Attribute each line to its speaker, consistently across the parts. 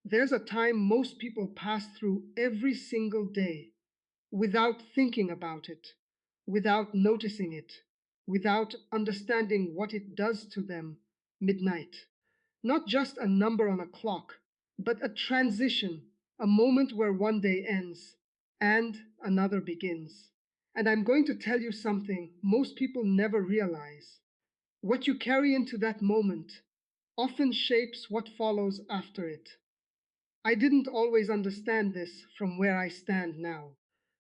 Speaker 1: There's a time most people pass through every single day without thinking about it, without noticing it, without understanding what it does to them. Midnight. Not just a number on a clock, but a transition, a moment where one day ends and another begins. And I'm going to tell you something most people never realize. What you carry into that moment often shapes what follows after it. I didn't always understand this from where I stand now.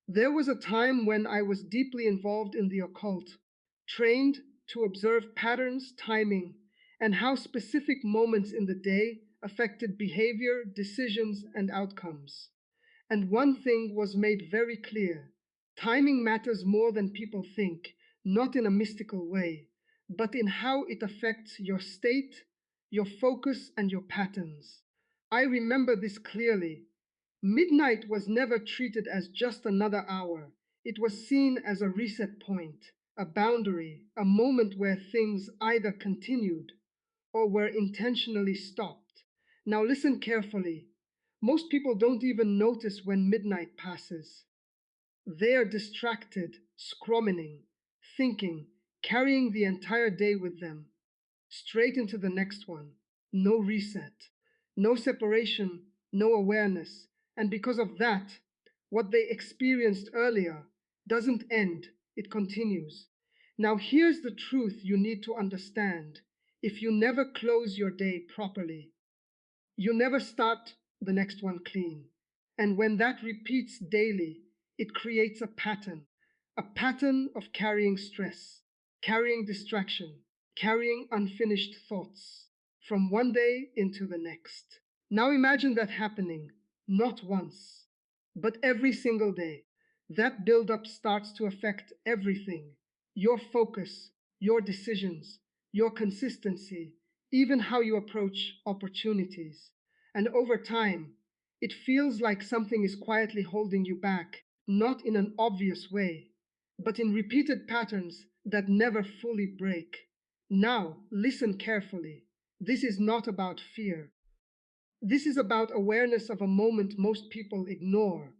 Speaker 1: There was a time when I was deeply involved in the occult, trained to observe patterns, timing, and how specific moments in the day affected behavior, decisions, and outcomes. And one thing was made very clear: timing matters more than people think, not in a mystical way, but in how it affects your state, your focus, and your patterns. I remember this clearly. Midnight was never treated as just another hour. It was seen as a reset point, a boundary, a moment where things either continued or were intentionally stopped. Now listen carefully. Most people don't even notice when midnight passes. They're distracted, scrolling, thinking, carrying the entire day with them, straight into the next one. No reset, no separation, no awareness. And because of that, what they experienced earlier doesn't end, it continues. Now, here's the truth you need to understand. If you never close your day properly, you never start the next one clean. And when that repeats daily, it creates a pattern of carrying stress, carrying distraction, carrying unfinished thoughts from one day into the next. Now imagine that happening not once, but every single day. That buildup starts to affect everything: your focus, your decisions, your consistency, even how you approach opportunities. And over time, it feels like something is quietly holding you back, not in an obvious way, but in repeated patterns that never fully break. Now, listen carefully. This is not about fear. This is about awareness of a moment most people ignore.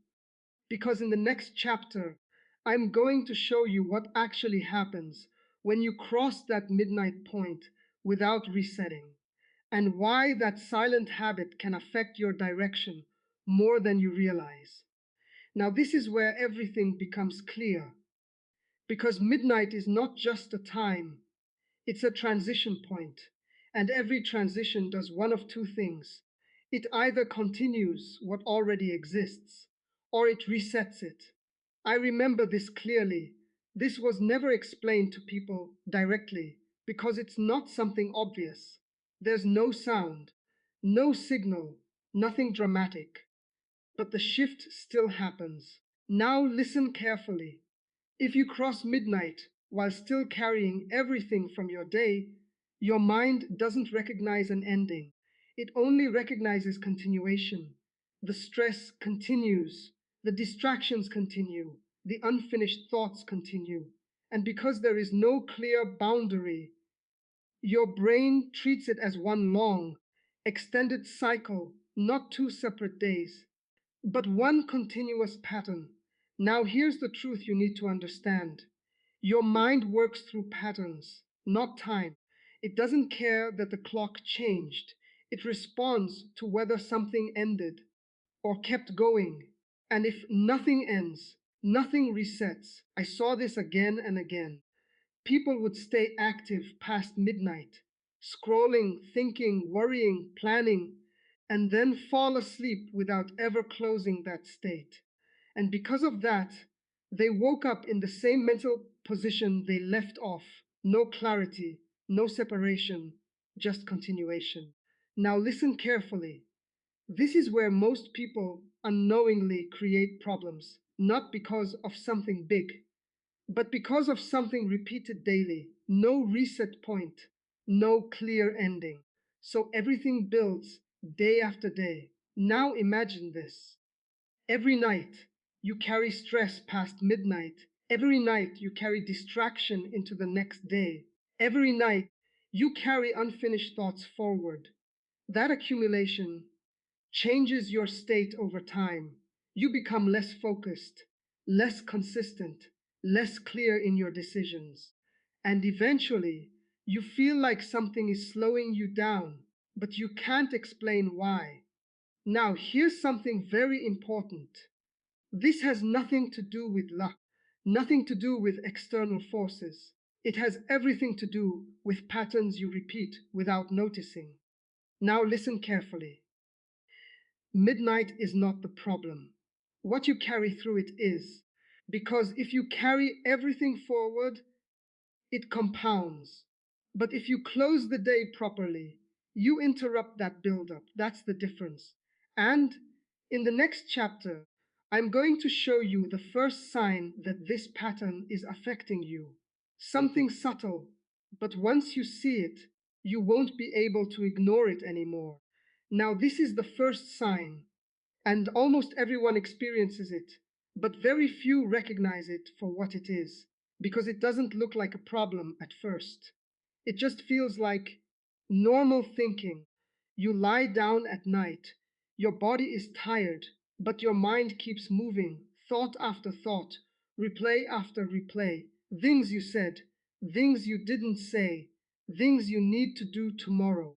Speaker 1: Because in the next chapter, I'm going to show you what actually happens when you cross that midnight point without resetting, and why that silent habit can affect your direction more than you realize. Now, this is where everything becomes clear, because midnight is not just a time, it's a transition point, and every transition does one of two things. It either continues what already exists, or it resets it. I remember this clearly. This was never explained to people directly because it's not something obvious. There's no sound, no signal, nothing dramatic. But the shift still happens. Now listen carefully. If you cross midnight while still carrying everything from your day, your mind doesn't recognize an ending. It only recognizes continuation. The stress continues, the distractions continue, the unfinished thoughts continue. And because there is no clear boundary, your brain treats it as one long, extended cycle, not two separate days, but one continuous pattern. Now, here's the truth you need to understand. Your mind works through patterns, not time. It doesn't care that the clock changed. It responds to whether something ended or kept going. And if nothing ends, nothing resets. I saw this again and again. People would stay active past midnight, scrolling, thinking, worrying, planning, and then fall asleep without ever closing that state. And because of that, they woke up in the same mental position they left off. No clarity, no separation, just continuation. Now listen carefully. This is where most people unknowingly create problems, not because of something big, but because of something repeated daily. No reset point, no clear ending. So everything builds day after day. Now imagine this. Every night you carry stress past midnight. Every night you carry distraction into the next day. Every night you carry unfinished thoughts forward. That accumulation changes your state over time. You become less focused, less consistent, less clear in your decisions. And eventually, you feel like something is slowing you down, but you can't explain why. Now, here's something very important. This has nothing to do with luck, nothing to do with external forces. It has everything to do with patterns you repeat without noticing. Now, listen carefully. Midnight is not the problem. What you carry through it is. Because if you carry everything forward, it compounds. But if you close the day properly, you interrupt that buildup. That's the difference. And in the next chapter, I'm going to show you the first sign that this pattern is affecting you. Something subtle, but once you see it, you won't be able to ignore it anymore. Now, this is the first sign, and almost everyone experiences it, but very few recognize it for what it is, because it doesn't look like a problem at first. It just feels like normal thinking. You lie down at night, your body is tired, but your mind keeps moving, thought after thought, replay after replay, things you said, things you didn't say, things you need to do tomorrow.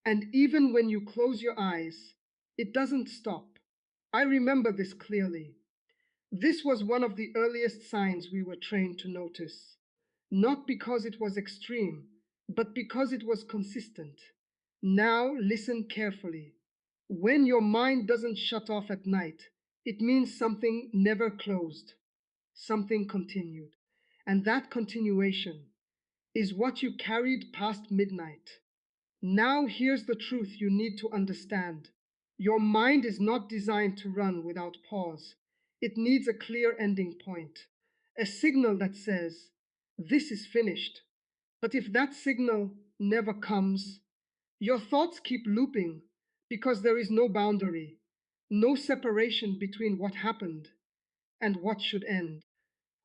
Speaker 1: And even when you close your eyes, it doesn't stop. I remember this clearly. This was one of the earliest signs we were trained to notice, not because it was extreme, but because it was consistent. Now listen carefully. When your mind doesn't shut off at night, it means something never closed, something continued. And that continuation is what you carried past midnight. Now here's the truth you need to understand. Your mind is not designed to run without pause. It needs a clear ending point, a signal that says, this is finished. But if that signal never comes, your thoughts keep looping because there is no boundary, no separation between what happened and what should end.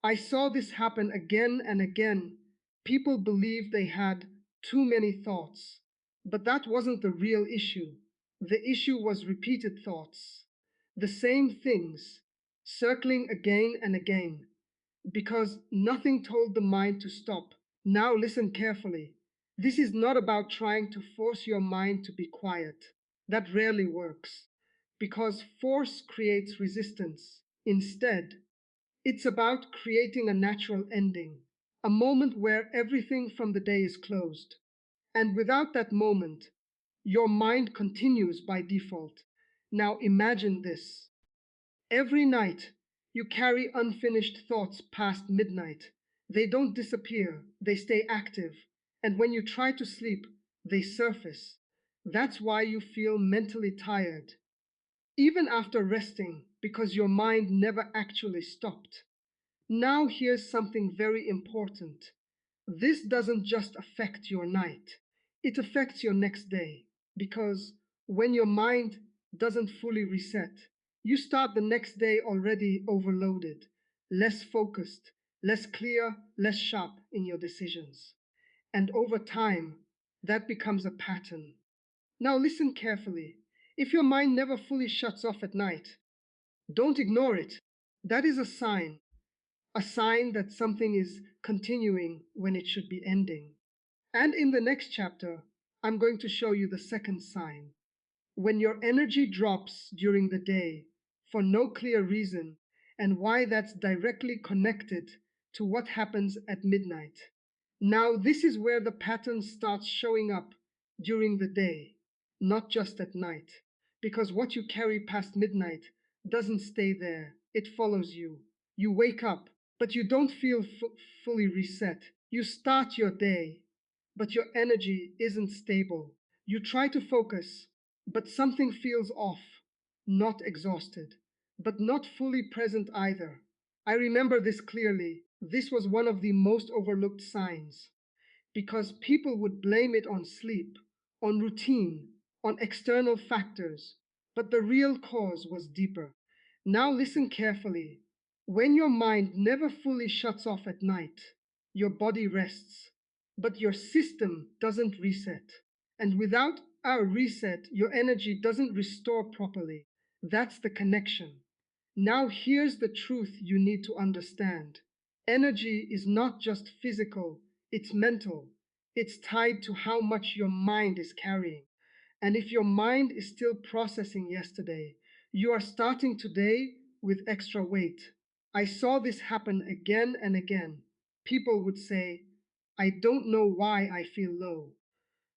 Speaker 1: I saw this happen again and again. People believed they had too many thoughts, but that wasn't the real issue. The issue was repeated thoughts, the same things, circling again and again, because nothing told the mind to stop. Now listen carefully. This is not about trying to force your mind to be quiet. That rarely works, because force creates resistance. Instead, it's about creating a natural ending, a moment where everything from the day is closed. And without that moment, your mind continues by default. Now imagine this. Every night, you carry unfinished thoughts past midnight. They don't disappear, they stay active. And when you try to sleep, they surface. That's why you feel mentally tired, even after resting, because your mind never actually stopped. Now here's something very important. This doesn't just affect your night, it affects your next day. Because when your mind doesn't fully reset, you start the next day already overloaded, less focused, less clear, less sharp in your decisions. And over time, that becomes a pattern. Now listen carefully. If your mind never fully shuts off at night, don't ignore it. That is a sign that something is continuing when it should be ending. And in the next chapter, I'm going to show you the second sign. When your energy drops during the day for no clear reason, and why that's directly connected to what happens at midnight. Now, this is where the pattern starts showing up during the day, not just at night, because what you carry past midnight doesn't stay there, it follows you. You wake up, but you don't feel fully reset. You start your day, but your energy isn't stable. You try to focus, but something feels off, not exhausted, but not fully present either. I remember this clearly. This was one of the most overlooked signs because people would blame it on sleep, on routine, on external factors, but the real cause was deeper. Now listen carefully. When your mind never fully shuts off at night, your body rests, but your system doesn't reset. And without our reset, your energy doesn't restore properly. That's the connection. Now, here's the truth you need to understand. Energy is not just physical, it's mental. It's tied to how much your mind is carrying. And if your mind is still processing yesterday, you are starting today with extra weight. I saw this happen again and again. People would say, I don't know why I feel low.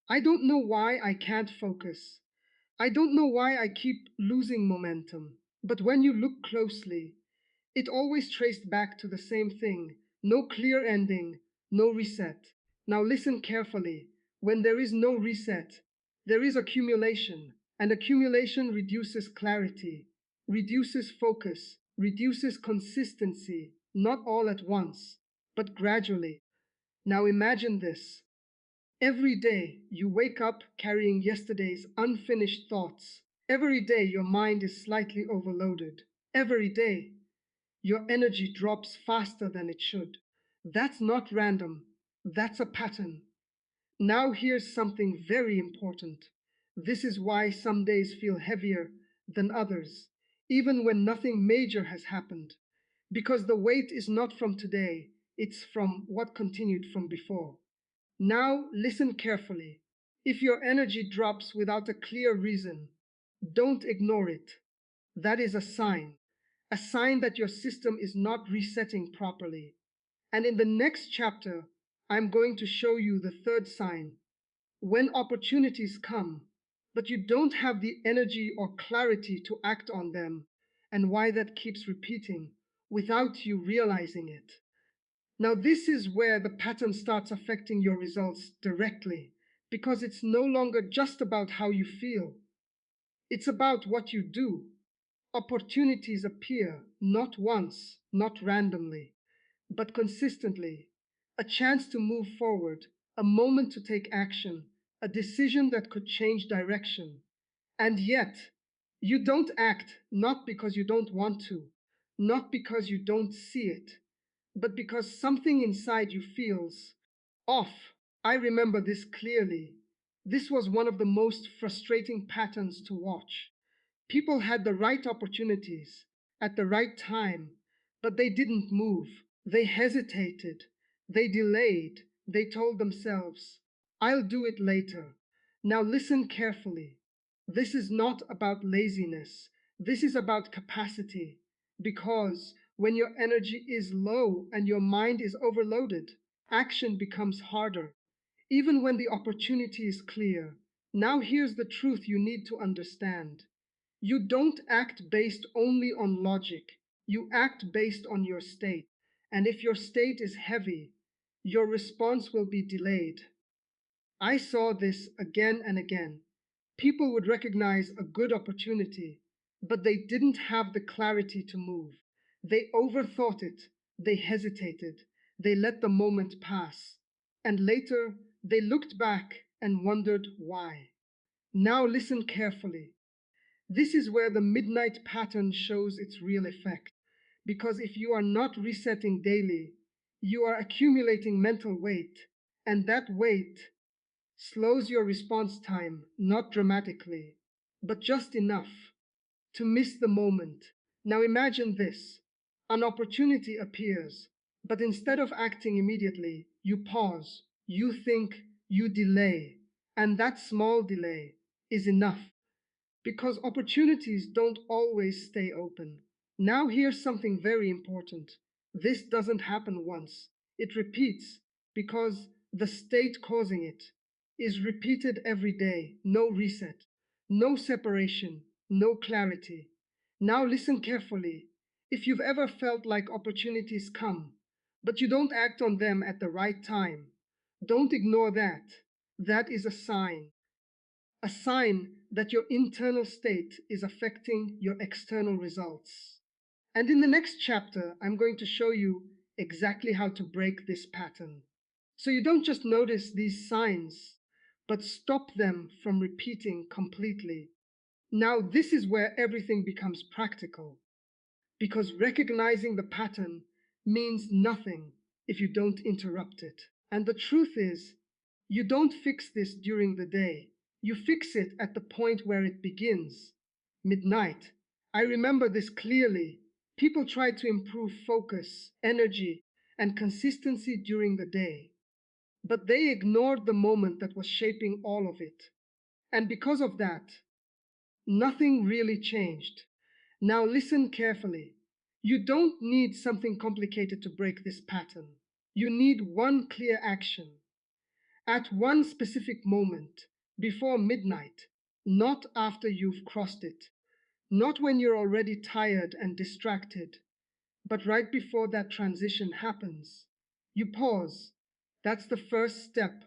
Speaker 1: I don't know why I can't focus. I don't know why I keep losing momentum. But when you look closely, it always traced back to the same thing. No clear ending, no reset. Now listen carefully. When there is no reset, there is accumulation, and accumulation reduces clarity, reduces focus, reduces consistency, not all at once, but gradually. Now imagine this. Every day you wake up carrying yesterday's unfinished thoughts. Every day your mind is slightly overloaded. Every day your energy drops faster than it should. That's not random, that's a pattern. Now, here's something very important. This is why some days feel heavier than others, even when nothing major has happened. Because the weight is not from today, it's from what continued from before. Now, listen carefully. If your energy drops without a clear reason, don't ignore it. That is a sign that your system is not resetting properly. And in the next chapter, I'm going to show you the third sign. When opportunities come, but you don't have the energy or clarity to act on them, and why that keeps repeating without you realizing it. Now, this is where the pattern starts affecting your results directly, because it's no longer just about how you feel, it's about what you do. Opportunities appear not once, not randomly, but consistently. A chance to move forward, a moment to take action, a decision that could change direction. And yet, you don't act not because you don't want to, not because you don't see it, but because something inside you feels off. I remember this clearly. This was one of the most frustrating patterns to watch. People had the right opportunities at the right time, but they didn't move. They hesitated. They delayed. They told themselves, I'll do it later. Now listen carefully. This is not about laziness. This is about capacity. Because when your energy is low and your mind is overloaded, action becomes harder, even when the opportunity is clear. Now here's the truth you need to understand. You don't act based only on logic. You act based on your state. And if your state is heavy, your response will be delayed. I saw this again and again. People would recognize a good opportunity, but they didn't have the clarity to move. They overthought it. They hesitated. They let the moment pass. And later, they looked back and wondered why. Now listen carefully. This is where the midnight pattern shows its real effect. Because if you are not resetting daily, you are accumulating mental weight, and that weight slows your response time, not dramatically, but just enough to miss the moment. Now imagine this. An opportunity appears, but instead of acting immediately, you pause, you think, you delay, and that small delay is enough because opportunities don't always stay open. Now, here's something very important. This doesn't happen once, it repeats because the state causing it is repeated every day. No reset, no separation, no clarity. Now, listen carefully. If you've ever felt like opportunities come, but you don't act on them at the right time, don't ignore that. That is a sign that your internal state is affecting your external results. And in the next chapter, I'm going to show you exactly how to break this pattern. So you don't just notice these signs, but stop them from repeating completely. Now, this is where everything becomes practical, because recognizing the pattern means nothing if you don't interrupt it. And the truth is, you don't fix this during the day. You fix it at the point where it begins, midnight. I remember this clearly. People tried to improve focus, energy, and consistency during the day, but they ignored the moment that was shaping all of it. And because of that, nothing really changed. Now listen carefully. You don't need something complicated to break this pattern. You need one clear action at one specific moment before midnight, not after you've crossed it, not when you're already tired and distracted, but right before that transition happens. You pause. That's the first step.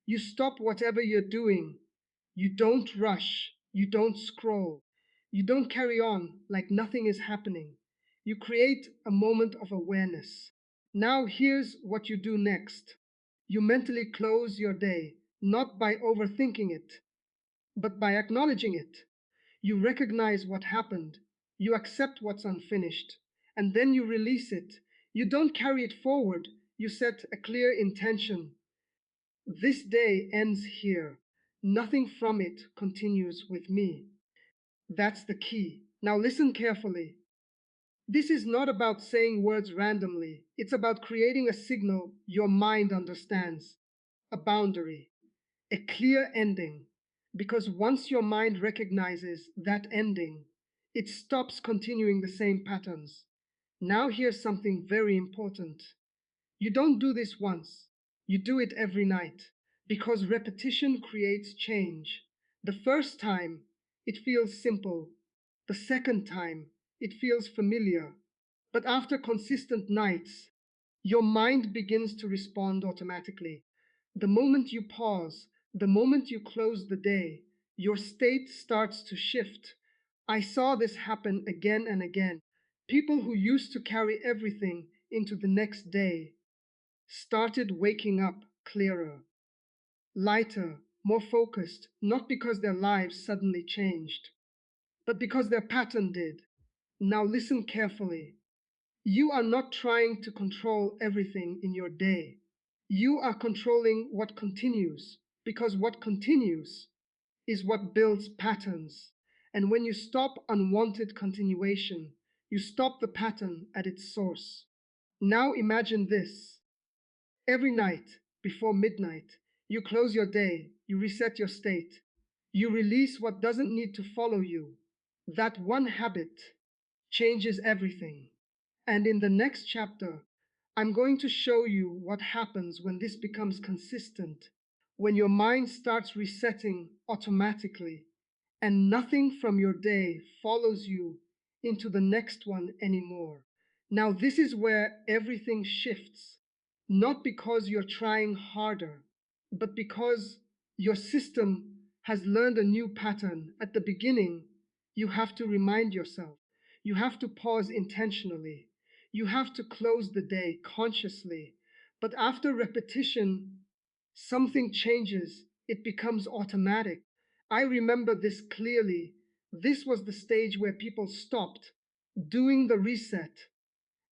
Speaker 1: You stop whatever you're doing. You don't rush. You don't scroll. You don't carry on like nothing is happening. You create a moment of awareness. Now, here's what you do next. You mentally close your day, not by overthinking it, but by acknowledging it. You recognize what happened, you accept what's unfinished, and then you release it. You don't carry it forward, you set a clear intention. This day ends here. Nothing from it continues with me. That's the key. Now listen carefully. This is not about saying words randomly. It's about creating a signal your mind understands, a boundary, a clear ending. Because once your mind recognizes that ending, it stops continuing the same patterns. Now, here's something very important. You don't do this once, you do it every night. Because repetition creates change. The first time, it feels simple. The second time, it feels familiar. But after consistent nights, your mind begins to respond automatically. The moment you pause, the moment you close the day, your state starts to shift. I saw this happen again and again. People who used to carry everything into the next day started waking up clearer, lighter, more focused, not because their lives suddenly changed, but because their pattern did. Now listen carefully. You are not trying to control everything in your day. You are controlling what continues, because what continues is what builds patterns. And when you stop unwanted continuation, you stop the pattern at its source. Now imagine this. Every night before midnight, you close your day, you reset your state, you release what doesn't need to follow you. That one habit changes everything. And in the next chapter, I'm going to show you what happens when this becomes consistent, when your mind starts resetting automatically, and nothing from your day follows you into the next one anymore. Now, this is where everything shifts, not because you're trying harder, but because your system has learned a new pattern. At the beginning, you have to remind yourself, you have to pause intentionally, you have to close the day consciously. But after repetition, something changes, it becomes automatic. I remember this clearly. This was the stage where people stopped doing the reset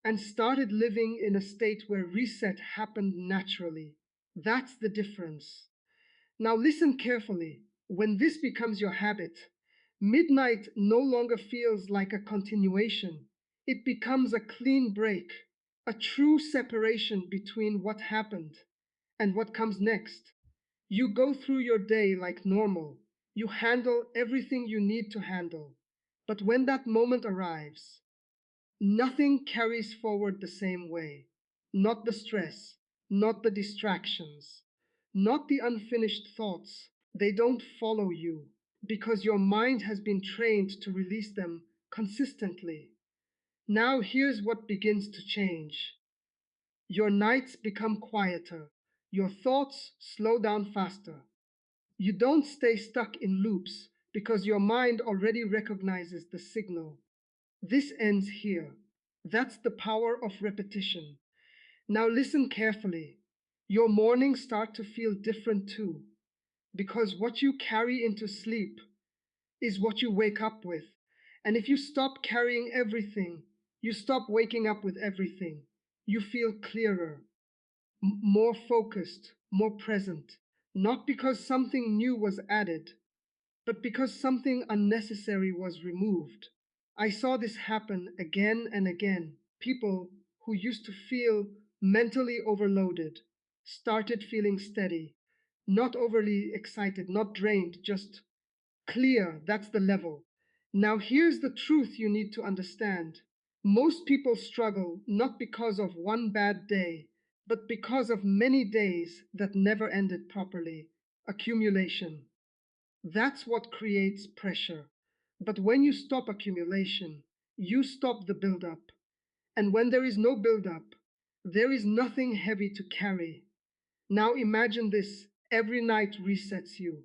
Speaker 1: and started living in a state where reset happened naturally. That's the difference. Now listen carefully. When this becomes your habit, midnight no longer feels like a continuation. It becomes a clean break, a true separation between what happened and what comes next. You go through your day like normal. You handle everything you need to handle. But when that moment arrives, nothing carries forward the same way. Not the stress, not the distractions, not the unfinished thoughts. They don't follow you because your mind has been trained to release them consistently. Now, here's what begins to change. Your nights become quieter, your thoughts slow down faster. You don't stay stuck in loops because your mind already recognizes the signal. This ends here. That's the power of repetition. Now listen carefully. Your mornings start to feel different too, because what you carry into sleep is what you wake up with. And if you stop carrying everything, you stop waking up with everything. You feel clearer, more focused, more present. Not because something new was added, but because something unnecessary was removed. I saw this happen again and again. People who used to feel mentally overloaded started feeling steady, not overly excited, not drained, just clear. That's the level. Now, here's the truth you need to understand. Most people struggle not because of one bad day, but because of many days that never ended properly. Accumulation. That's what creates pressure. But when you stop accumulation, you stop the buildup. And when there is no buildup, there is nothing heavy to carry. Now imagine this: every night resets you,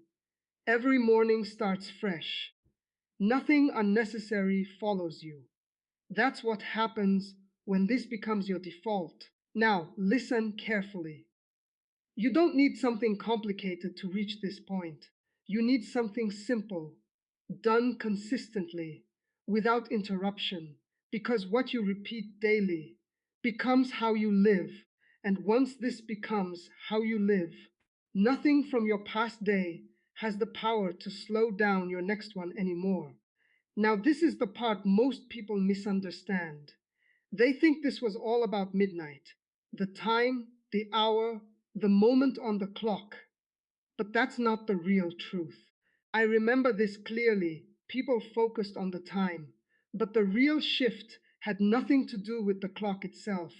Speaker 1: every morning starts fresh, nothing unnecessary follows you. That's what happens when this becomes your default. Now, listen carefully. You don't need something complicated to reach this point. You need something simple, done consistently, without interruption, because what you repeat daily becomes how you live. And once this becomes how you live, nothing from your past day has the power to slow down your next one anymore. Now, this is the part most people misunderstand. They think this was all about midnight, the time, the hour, the moment on the clock. But that's not the real truth. I remember this clearly. People focused on the time, but the real shift had nothing to do with the clock itself.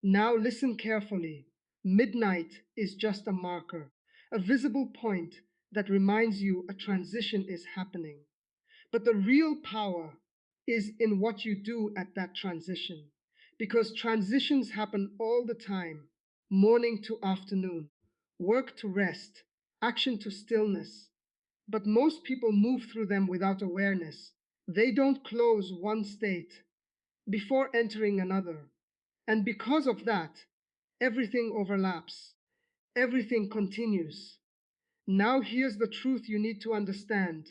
Speaker 1: Now listen carefully. Midnight is just a marker, a visible point that reminds you a transition is happening. But the real power is in what you do at that transition, because transitions happen all the time: morning to afternoon, work to rest, action to stillness. But most people move through them without awareness. They don't close one state before entering another. And because of that, everything overlaps, everything continues. Now, here's the truth you need to understand: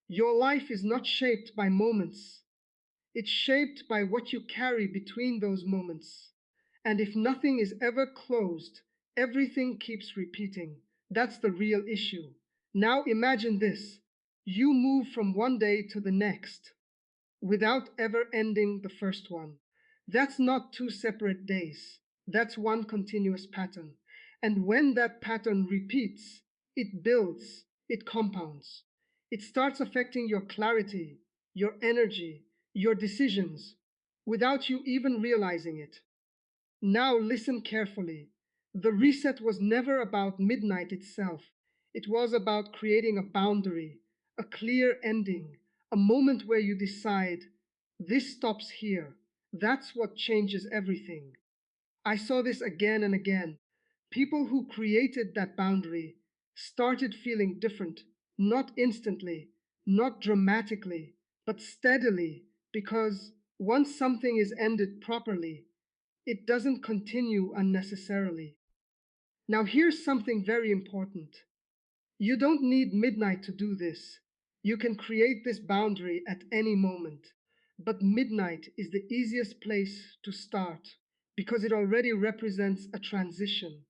Speaker 1: your life is not shaped by moments, it's shaped by what you carry between those moments. And if nothing is ever closed, everything keeps repeating. That's the real issue. Now, imagine this: you move from one day to the next without ever ending the first one. That's not two separate days, that's one continuous pattern. And when that pattern repeats, it builds, it compounds. It starts affecting your clarity, your energy, your decisions, without you even realizing it. Now listen carefully. The reset was never about midnight itself. It was about creating a boundary, a clear ending, a moment where you decide, this stops here. That's what changes everything. I saw this again and again. People who created that boundary started feeling different, not instantly, not dramatically, but steadily, because once something is ended properly, it doesn't continue unnecessarily. Now, here's something very important. You don't need midnight to do this. You can create this boundary at any moment. But midnight is the easiest place to start because it already represents a transition.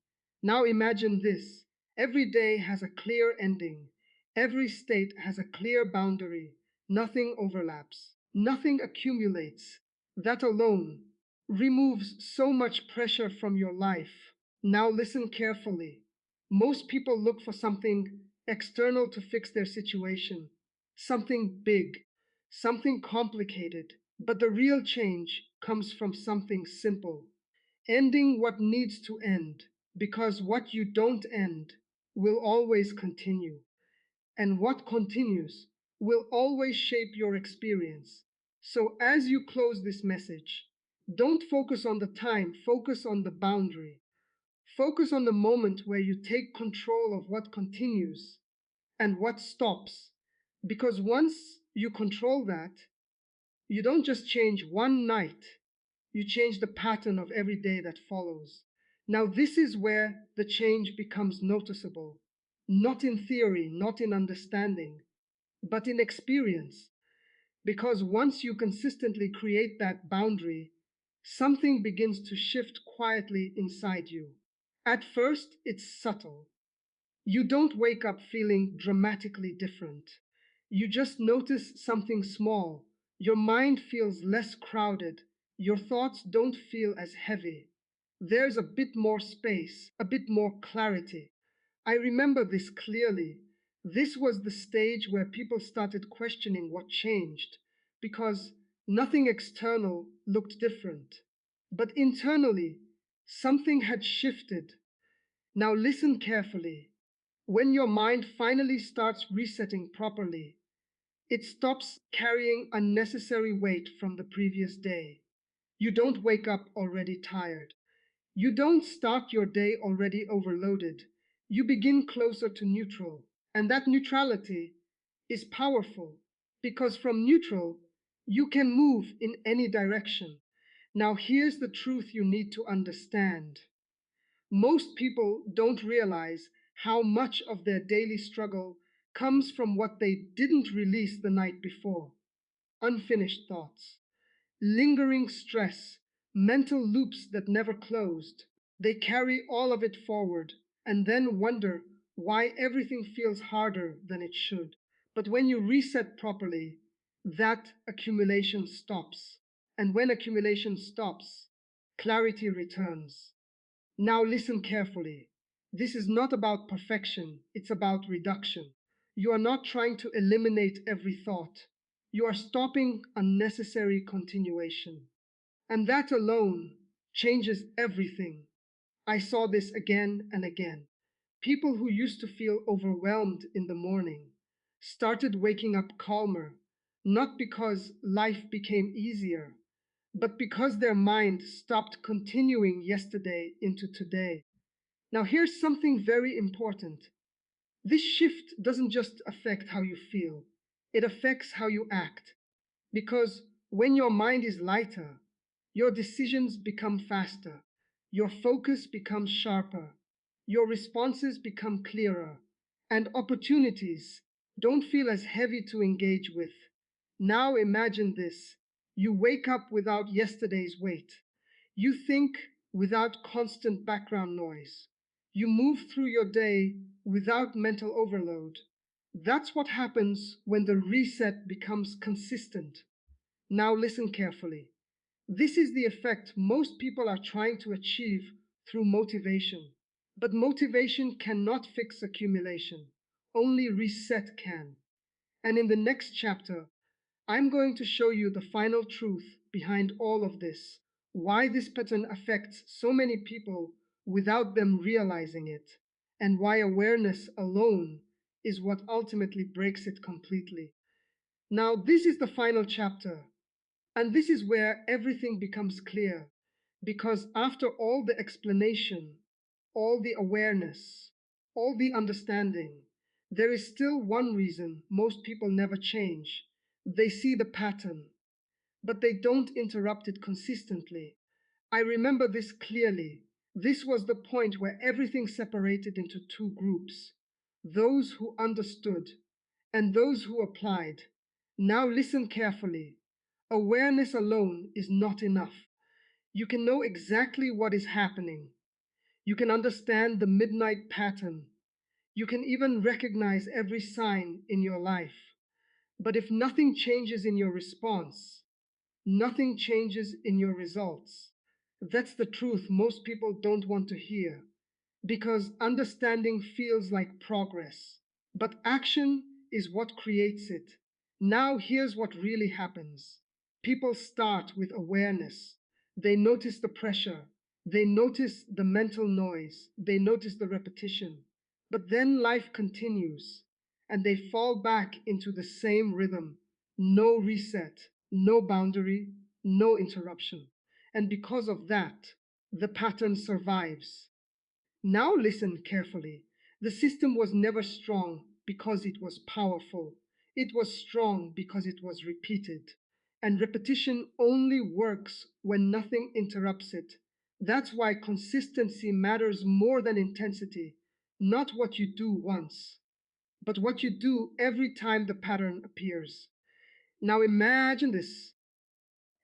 Speaker 1: Now imagine this: every day has a clear ending, every state has a clear boundary, nothing overlaps, nothing accumulates. That alone removes so much pressure from your life. Now listen carefully. Most people look for something external to fix their situation, something big, something complicated. But the real change comes from something simple: ending what needs to end, because what you don't end will always continue, and what continues will always shape your experience. So as you close this message, don't focus on the time, focus on the boundary. Focus on the moment where you take control of what continues and what stops. Because once you control that, you don't just change one night, you change the pattern of every day that follows. Now, this is where the change becomes noticeable, not in theory, not in understanding, but in experience. Because once you consistently create that boundary, something begins to shift quietly inside you. At first, it's subtle. You don't wake up feeling dramatically different. You just notice something small. Your mind feels less crowded. Your thoughts don't feel as heavy. There's a bit more space, a bit more clarity. I remember this clearly. This was the stage where people started questioning what changed, because nothing external looked different. But internally, something had shifted. Now listen carefully. When your mind finally starts resetting properly, it stops carrying unnecessary weight from the previous day. You don't wake up already tired. You don't start your day already overloaded. You begin closer to neutral. And that neutrality is powerful because from neutral, you can move in any direction. Now, here's the truth you need to understand. Most people don't realize how much of their daily struggle comes from what they didn't release the night before. Unfinished thoughts, lingering stress, mental loops that never closed. They carry all of it forward and then wonder why everything feels harder than it should. But when you reset properly, that accumulation stops. And when accumulation stops, clarity returns. Now listen carefully. This is not about perfection, it's about reduction. You are not trying to eliminate every thought. You are stopping unnecessary continuation. And that alone changes everything. I saw this again and again. People who used to feel overwhelmed in the morning started waking up calmer, not because life became easier, but because their mind stopped continuing yesterday into today. Now, here's something very important. This shift doesn't just affect how you feel, it affects how you act. Because when your mind is lighter, your decisions become faster, your focus becomes sharper, your responses become clearer, and opportunities don't feel as heavy to engage with. Now imagine this. You wake up without yesterday's weight. You think without constant background noise. You move through your day without mental overload. That's what happens when the reset becomes consistent. Now listen carefully. This is the effect most people are trying to achieve through motivation. But motivation cannot fix accumulation. Only reset can. And in the next chapter, I'm going to show you the final truth behind all of this, why this pattern affects so many people without them realizing it, and why awareness alone is what ultimately breaks it completely. Now, this is the final chapter, and this is where everything becomes clear, because after all the explanation, all the awareness, all the understanding, there is still one reason most people never change. They see the pattern, but they don't interrupt it consistently. I remember this clearly. This was the point where everything separated into two groups: those who understood and those who applied. Now listen carefully. Awareness alone is not enough. You can know exactly what is happening. You can understand the midnight pattern. You can even recognize every sign in your life. But if nothing changes in your response, nothing changes in your results. That's the truth most people don't want to hear, because understanding feels like progress, but action is what creates it. Now, here's what really happens. People start with awareness. They notice the pressure, they notice the mental noise, they notice the repetition. But then life continues, and they fall back into the same rhythm. No reset, no boundary, no interruption. And because of that, the pattern survives. Now listen carefully. The system was never strong because it was powerful. It was strong because it was repeated. And repetition only works when nothing interrupts it. That's why consistency matters more than intensity. Not what you do once, but what you do every time the pattern appears. Now imagine this.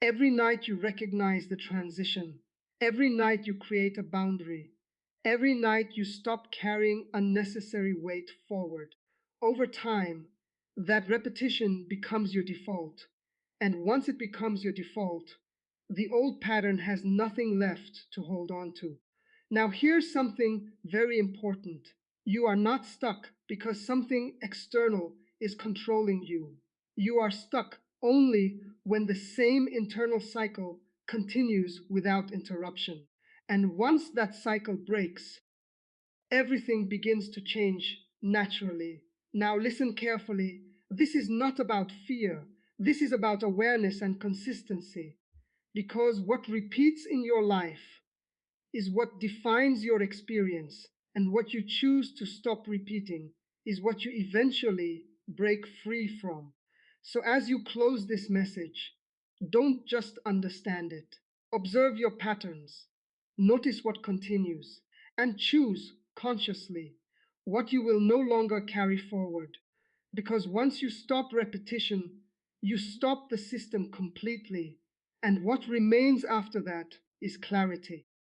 Speaker 1: Every night you recognize the transition. Every night you create a boundary. Every night you stop carrying unnecessary weight forward. Over time, that repetition becomes your default. And once it becomes your default, the old pattern has nothing left to hold on to. Now, here's something very important. You are not stuck because something external is controlling you. You are stuck only when the same internal cycle continues without interruption. And once that cycle breaks, everything begins to change naturally. Now, listen carefully. This is not about fear, this is about awareness and consistency. Because what repeats in your life is what defines your experience, and what you choose to stop repeating is what you eventually break free from. So, as you close this message, don't just understand it, observe your patterns, notice what continues, and choose consciously what you will no longer carry forward. Because once you stop repetition, you stop the system completely, and what remains after that is clarity.